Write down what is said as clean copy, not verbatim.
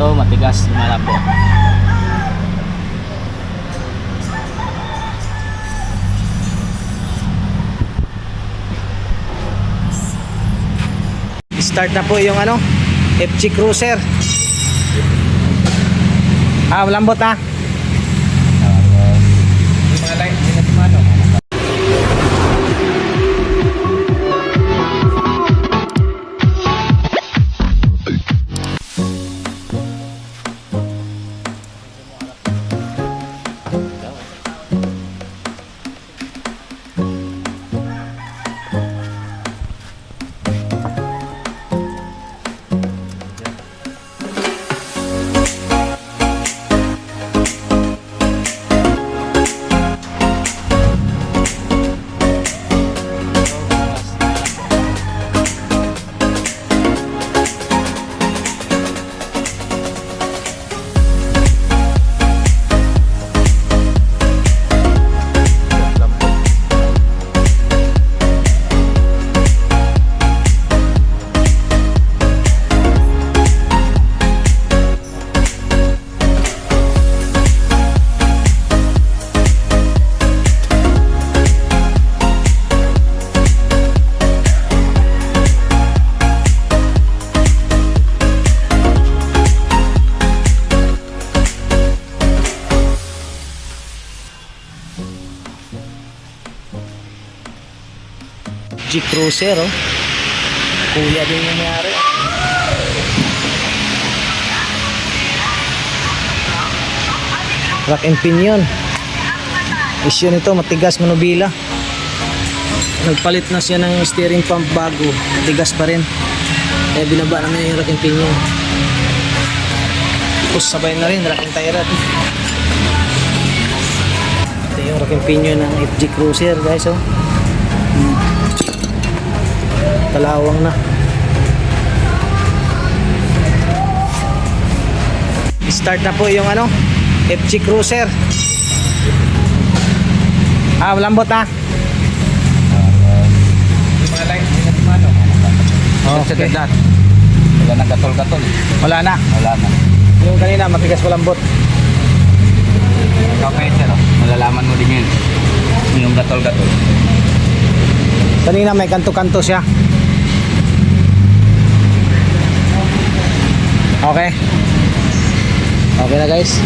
ito matigas, malabo. Start na po yung ano, FG Cruiser. Malambot na. Yung mga line, hindi na tumano. FG Cruiser, oh. Kuya din yung mayari. Rack and pinion. Isyo nito, matigas manubila. Nagpalit na siya ng steering pump bago, matigas pa rin. Kaya binaba naman yung rack and pinion. Tapos sabay na rin, rack and tie rod. Ito yung rack and pinion ng FG Cruiser, guys, oh. Kalawang na. Start na po yung ano, FG Cruiser. Malambot na. Yung mga line, hindi na tumano. Okay. Wala na gatol-gatol. Wala na. Wala na. Yung kanina matigas malambot. Ikaw pa sir, malalaman mo din yun. Yung gatol-gatol. Kanina may kanto-kanto siya. Okay. Okay na guys.